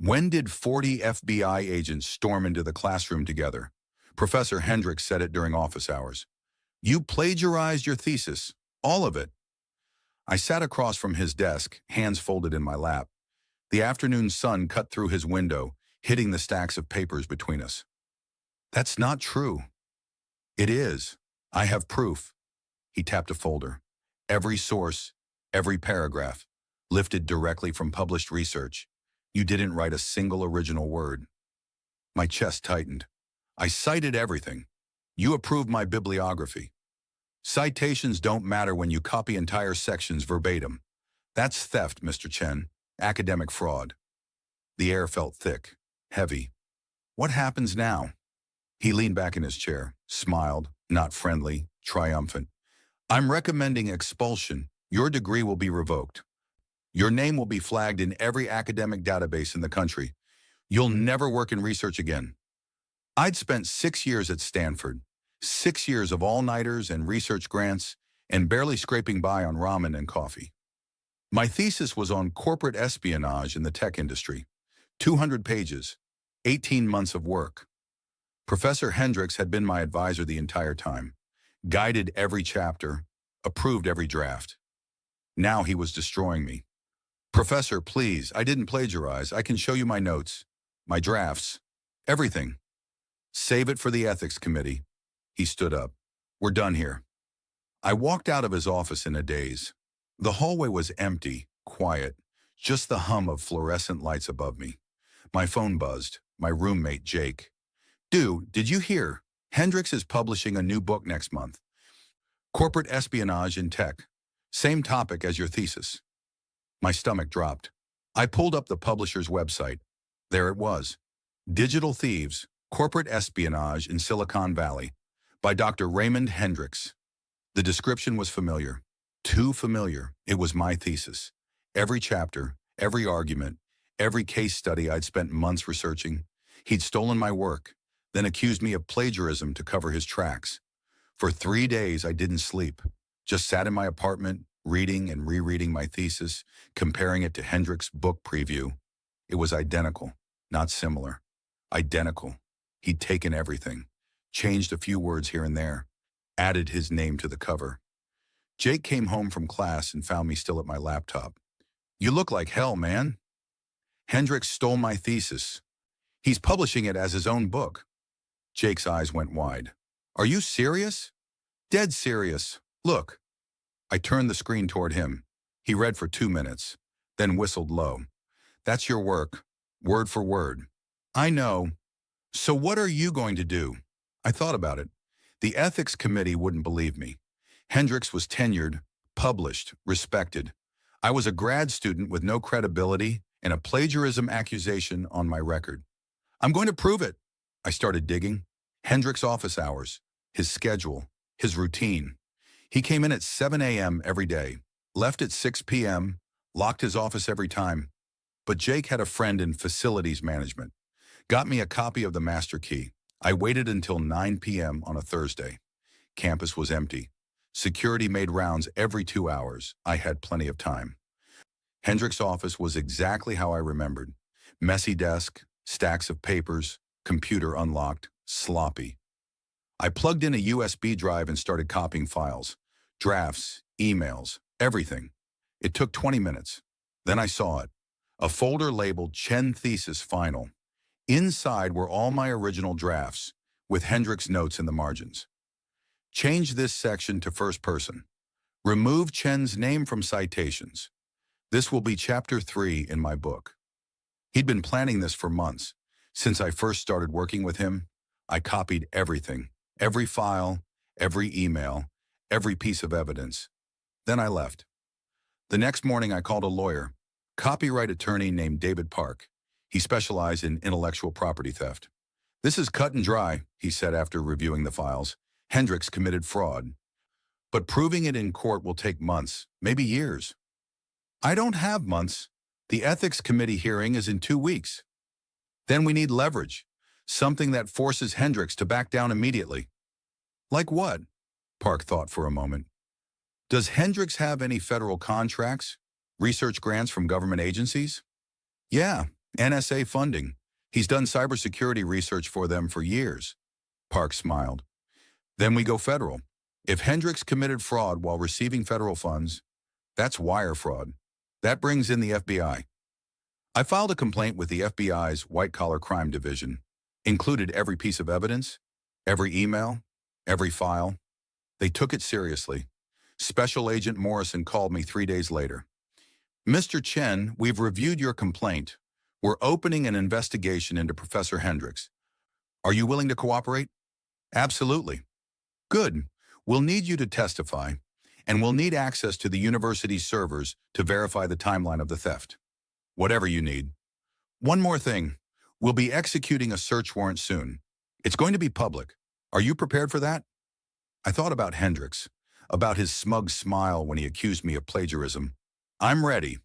When did 40 FBI agents storm into the classroom together? Professor Hendricks said it during office hours. You plagiarized your thesis, all of it. I sat across from his desk, hands folded in my lap. The afternoon sun cut through his window, hitting the stacks of papers between us. That's not true. It is. I have proof. He tapped a folder. Every source, every paragraph, lifted directly from published research. You didn't write a single original word. My chest tightened. I cited everything. You approved my bibliography. Citations don't matter when you copy entire sections verbatim. That's theft, Mr. Chen. Academic fraud. The air felt thick, heavy. What happens now? He leaned back in his chair, smiled, not friendly, triumphant. I'm recommending expulsion. Your degree will be revoked. Your name will be flagged in every academic database in the country. You'll never work in research again. I'd spent 6 years at Stanford, 6 years of all-nighters and research grants, and barely scraping by on ramen and coffee. My thesis was on corporate espionage in the tech industry. 200 pages, 18 months of work. Professor Hendricks had been my advisor the entire time, guided every chapter, approved every draft. Now he was destroying me. Professor, please, I didn't plagiarize. I can show you my notes, my drafts, everything. Save it for the ethics committee. He stood up. We're done here. I walked out of his office in a daze. The hallway was empty, quiet, just the hum of fluorescent lights above me. My phone buzzed. My roommate, Jake. Dude, did you hear? Hendricks is publishing a new book next month. Corporate espionage in tech. Same topic as your thesis. My stomach dropped. I pulled up the publisher's website. There it was. Digital Thieves, Corporate Espionage in Silicon Valley, by Dr. Raymond Hendricks. The description was familiar. Too familiar. It was my thesis. Every chapter, every argument, every case study I'd spent months researching. He'd stolen my work, then accused me of plagiarism to cover his tracks. For 3 days, I didn't sleep. Just sat in my apartment, reading and rereading my thesis, comparing it to Hendricks' book preview. It was identical, not similar. Identical. He'd taken everything, changed a few words here and there, added his name to the cover. Jake came home from class and found me still at my laptop. You look like hell, man. Hendricks stole my thesis. He's publishing it as his own book. Jake's eyes went wide. Are you serious? Dead serious. Look. I turned the screen toward him. He read for 2 minutes, then whistled low. That's your work, word for word. I know. So what are you going to do? I thought about it. The ethics committee wouldn't believe me. Hendricks was tenured, published, respected. I was a grad student with no credibility and a plagiarism accusation on my record. I'm going to prove it. I started digging. Hendricks' office hours, his schedule, his routine. He came in at 7 a.m. every day, left at 6 p.m., locked his office every time. But Jake had a friend in facilities management. Got me a copy of the master key. I waited until 9 p.m. on a Thursday. Campus was empty. Security made rounds every 2 hours. I had plenty of time. Hendricks' office was exactly how I remembered. Messy desk, stacks of papers, computer unlocked, sloppy. I plugged in a USB drive and started copying files. Drafts, emails, everything. It took 20 minutes. Then I saw it. A folder labeled Chen Thesis Final. Inside were all my original drafts, with Hendricks' notes in the margins. Change this section to first person. Remove Chen's name from citations. This will be chapter 3 in my book. He'd been planning this for months. Since I first started working with him, I copied everything, every file, every email, every piece of evidence. Then I left. The next morning I called a lawyer, copyright attorney named David Park. He specialized in intellectual property theft. This is cut and dry, he said after reviewing the files. Hendricks committed fraud. But proving it in court will take months, maybe years. I don't have months. The ethics committee hearing is in 2 weeks. Then we need leverage, something that forces Hendricks to back down immediately. Like what? Park thought for a moment. Does Hendricks have any federal contracts, research grants from government agencies? Yeah, NSA funding. He's done cybersecurity research for them for years. Park smiled. Then we go federal. If Hendricks committed fraud while receiving federal funds, that's wire fraud. That brings in the FBI. I filed a complaint with the FBI's white-collar crime division. Included every piece of evidence, every email, every file. They took it seriously. Special Agent Morrison called me 3 days later. Mr. Chen, we've reviewed your complaint. We're opening an investigation into Professor Hendricks. Are you willing to cooperate? Absolutely. Good. We'll need you to testify, and we'll need access to the university's servers to verify the timeline of the theft. Whatever you need. One more thing. We'll be executing a search warrant soon. It's going to be public. Are you prepared for that? I thought about Hendricks, about his smug smile when he accused me of plagiarism. I'm ready.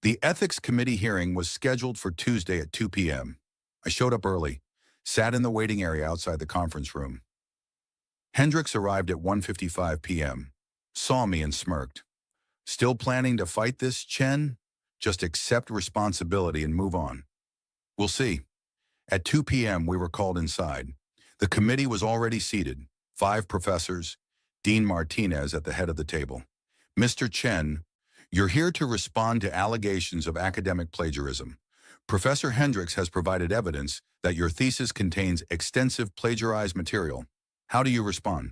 The Ethics Committee hearing was scheduled for Tuesday at 2 p.m. I showed up early, sat in the waiting area outside the conference room. Hendricks arrived at 1:55 p.m., saw me and smirked. Still planning to fight this, Chen? Just accept responsibility and move on. We'll see. At 2 p.m., we were called inside. The committee was already seated, 5 professors, Dean Martinez at the head of the table. Mr. Chen, you're here to respond to allegations of academic plagiarism. Professor Hendricks has provided evidence that your thesis contains extensive plagiarized material. How do you respond?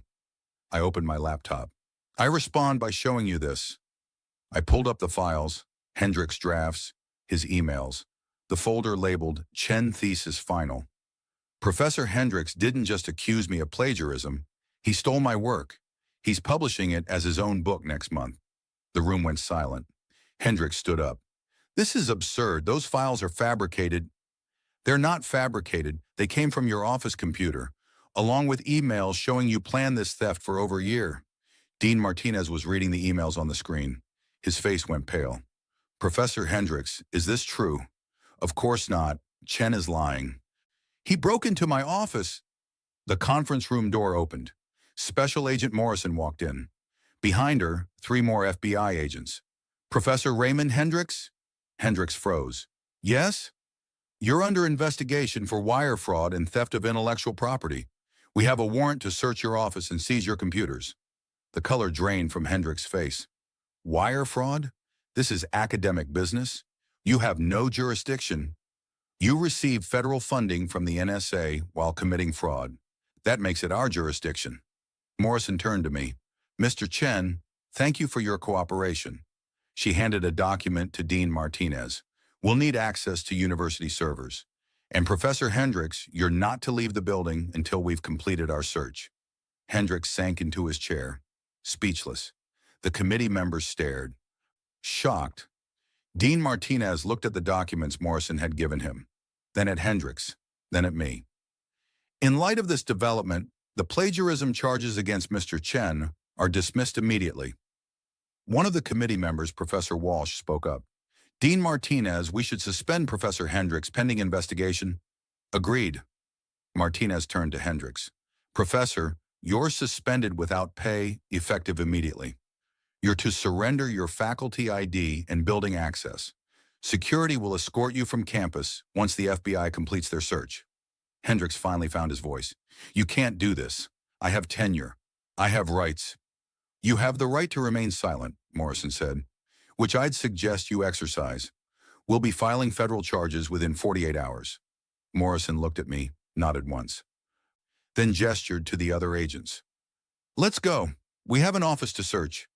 I opened my laptop. I respond by showing you this. I pulled up the files, Hendricks' drafts, his emails, the folder labeled Chen Thesis Final. Professor Hendricks didn't just accuse me of plagiarism, he stole my work. He's publishing it as his own book next month. The room went silent. Hendricks stood up. This is absurd. Those files are fabricated. They're not fabricated. They came from your office computer, along with emails showing you planned this theft for over a year. Dean Martinez was reading the emails on the screen. His face went pale. Professor Hendricks, is this true? Of course not. Chen is lying. He broke into my office. The conference room door opened. Special Agent Morrison walked in. Behind her, 3 more FBI agents. Professor Raymond Hendricks? Hendricks froze. Yes? You're under investigation for wire fraud and theft of intellectual property. We have a warrant to search your office and seize your computers. The color drained from Hendricks' face. Wire fraud? This is academic business. You have no jurisdiction. You received federal funding from the NSA while committing fraud. That makes it our jurisdiction. Morrison turned to me. Mr. Chen, thank you for your cooperation. She handed a document to Dean Martinez. We'll need access to university servers. And Professor Hendricks, you're not to leave the building until we've completed our search. Hendricks sank into his chair, speechless. The committee members stared, shocked. Dean Martinez looked at the documents Morrison had given him, then at Hendricks, then at me. In light of this development, the plagiarism charges against Mr. Chen are dismissed immediately. One of the committee members, Professor Walsh, spoke up. Dean Martinez, we should suspend Professor Hendricks pending investigation. Agreed. Martinez turned to Hendricks. Professor, you're suspended without pay, effective immediately. You're to surrender your faculty ID and building access. Security will escort you from campus once the FBI completes their search. Hendricks finally found his voice. You can't do this. I have tenure. I have rights. You have the right to remain silent, Morrison said, which I'd suggest you exercise. We'll be filing federal charges within 48 hours. Morrison looked at me, nodded once, then gestured to the other agents. Let's go. We have an office to search.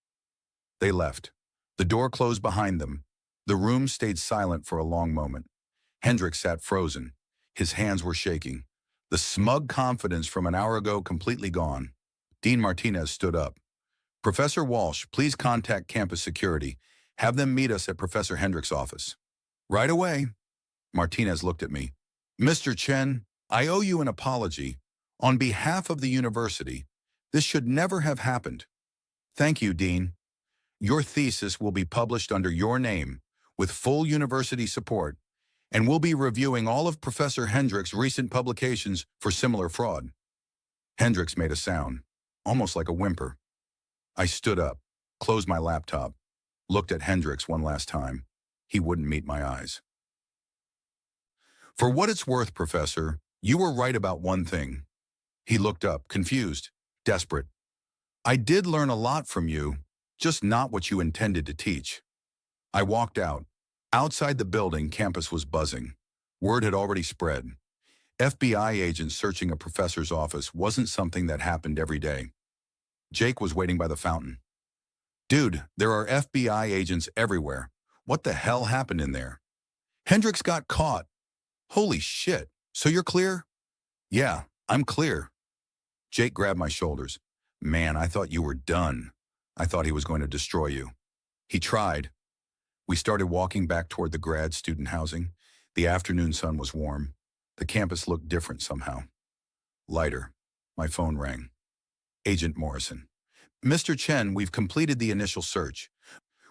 They left. The door closed behind them. The room stayed silent for a long moment. Hendricks sat frozen. His hands were shaking. The smug confidence from an hour ago completely gone. Dean Martinez stood up. Professor Walsh, please contact campus security. Have them meet us at Professor Hendricks' office. Right away. Martinez looked at me. Mr. Chen, I owe you an apology. On behalf of the university, this should never have happened. Thank you, Dean. Your thesis will be published under your name, with full university support, and we'll be reviewing all of Professor Hendricks' recent publications for similar fraud. Hendricks made a sound, almost like a whimper. I stood up, closed my laptop, looked at Hendricks one last time. He wouldn't meet my eyes. For what it's worth, Professor, you were right about one thing. He looked up, confused, desperate. I did learn a lot from you, just not what you intended to teach. I walked out. Outside the building, campus was buzzing. Word had already spread. FBI agents searching a professor's office wasn't something that happened every day. Jake was waiting by the fountain. Dude, there are FBI agents everywhere. What the hell happened in there? Hendricks got caught. Holy shit. So you're clear? Yeah, I'm clear. Jake grabbed my shoulders. Man, I thought you were done. I thought he was going to destroy you. He tried. We started walking back toward the grad student housing. The afternoon sun was warm. The campus looked different somehow. Lighter. My phone rang. Agent Morrison. Mr. Chen, we've completed the initial search.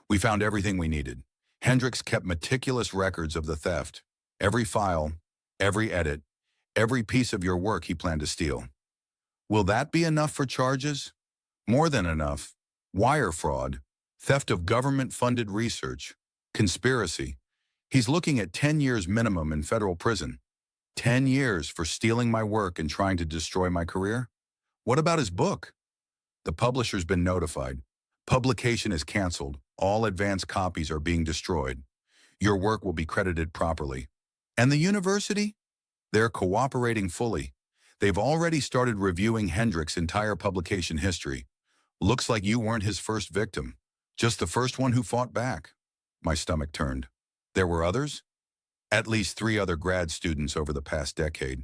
We found everything we needed. Hendricks kept meticulous records of the theft. Every file, every edit, every piece of your work he planned to steal. Will that be enough for charges? More than enough. Wire fraud, theft of government-funded research, conspiracy. He's looking at 10 years minimum in federal prison. 10 years for stealing my work and trying to destroy my career? What about his book? The publisher's been notified. Publication is canceled. All advanced copies are being destroyed. Your work will be credited properly. And the university? They're cooperating fully. They've already started reviewing Hendricks' entire publication history. Looks like you weren't his first victim. Just the first one who fought back. My stomach turned. There were others? At least 3 other grad students over the past decade.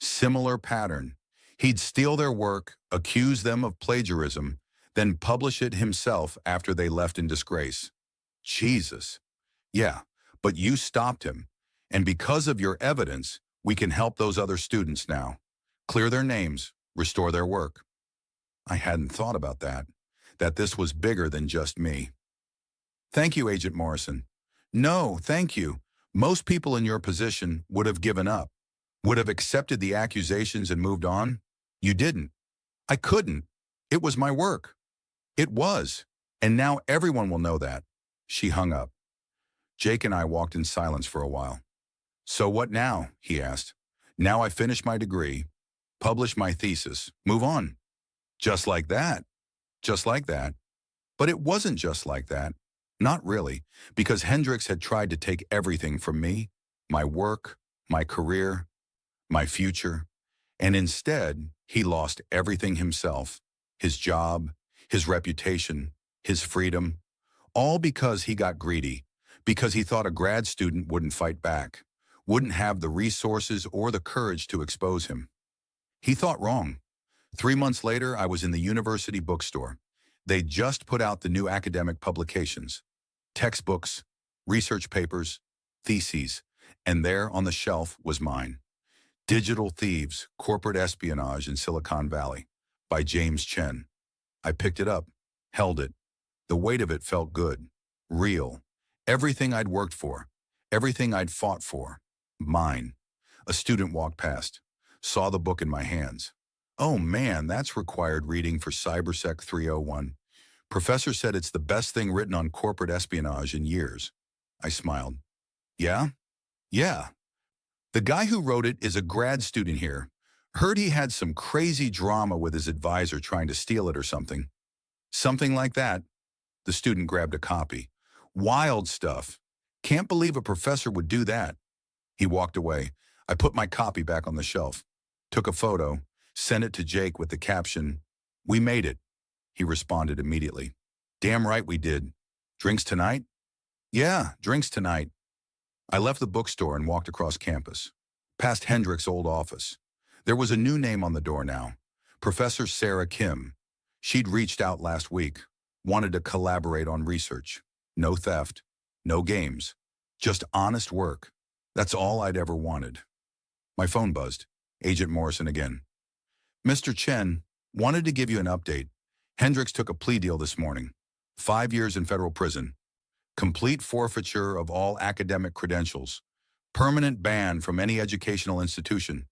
Similar pattern. He'd steal their work, accuse them of plagiarism, then publish it himself after they left in disgrace. Jesus. Yeah, but you stopped him. And because of your evidence, we can help those other students now. Clear their names, restore their work. I hadn't thought about that this was bigger than just me. Thank you, Agent Morrison. No, thank you. Most people in your position would have given up, would have accepted the accusations and moved on. You didn't. I couldn't. It was my work. It was. And now everyone will know that. She hung up. Jake and I walked in silence for a while. So what now? He asked. Now I finish my degree, publish my thesis, move on. Just like that. Just like that. But it wasn't just like that. Not really, because Hendricks had tried to take everything from me, my work, my career, my future, and instead, he lost everything himself, his job, his reputation, his freedom, all because he got greedy, because he thought a grad student wouldn't fight back, wouldn't have the resources or the courage to expose him. He thought wrong. 3 months later, I was in the university bookstore. They just put out the new academic publications, textbooks, research papers, theses, and there on the shelf was mine. Digital Thieves, Corporate Espionage in Silicon Valley by James Chen. I picked it up, held it. The weight of it felt good, real. Everything I'd worked for, everything I'd fought for, mine. A student walked past, saw the book in my hands. Oh man, that's required reading for Cybersec 301. Professor said it's the best thing written on corporate espionage in years. I smiled. Yeah? Yeah. The guy who wrote it is a grad student here. Heard he had some crazy drama with his advisor trying to steal it or something. Something like that. The student grabbed a copy. Wild stuff. Can't believe a professor would do that. He walked away. I put my copy back on the shelf. Took a photo. Sent it to Jake with the caption, "We made it." He responded immediately. Damn right we did. Drinks tonight? Yeah, drinks tonight. I left the bookstore and walked across campus, past Hendricks' old office. There was a new name on the door now, Professor Sarah Kim. She'd reached out last week, wanted to collaborate on research. No theft, no games, just honest work. That's all I'd ever wanted. My phone buzzed. Agent Morrison again. Mr. Chen, wanted to give you an update. Hendricks took a plea deal this morning. 5 years in federal prison. Complete forfeiture of all academic credentials. Permanent ban from any educational institution.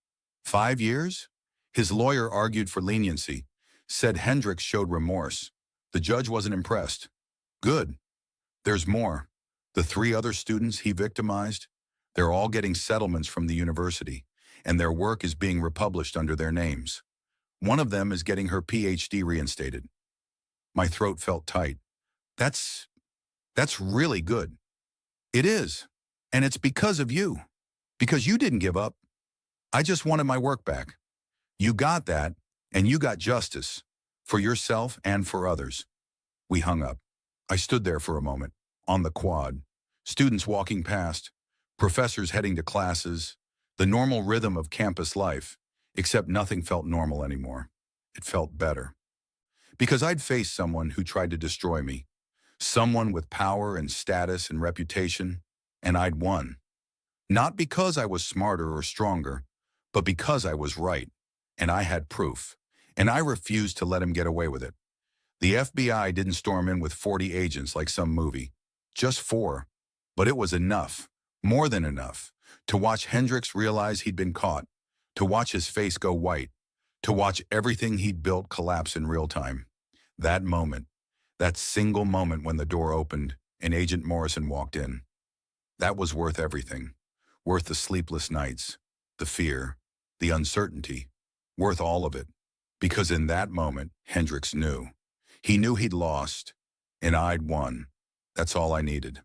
5 years? His lawyer argued for leniency, said Hendricks showed remorse. The judge wasn't impressed. Good. There's more. The 3 other students he victimized, They're all getting settlements from the university, and their work is being republished under their names. One of them is getting her PhD reinstated. My throat felt tight. That's really good. It is. And it's because of you. Because you didn't give up. I just wanted my work back. You got that, and you got justice. For yourself and for others. We hung up. I stood there for a moment, on the quad. Students walking past, professors heading to classes, the normal rhythm of campus life, except nothing felt normal anymore. It felt better. Because I'd faced someone who tried to destroy me, someone with power and status and reputation, and I'd won. Not because I was smarter or stronger, but because I was right, and I had proof, and I refused to let him get away with it. The FBI didn't storm in with 40 agents like some movie, just 4, but it was enough, more than enough, to watch Hendricks realize he'd been caught, to watch his face go white, to watch everything he'd built collapse in real time. That moment, that single moment when the door opened and Agent Morrison walked in, that was worth everything, worth the sleepless nights, the fear, the uncertainty, worth all of it. Because in that moment, Hendricks knew. He knew he'd lost, and I'd won. That's all I needed.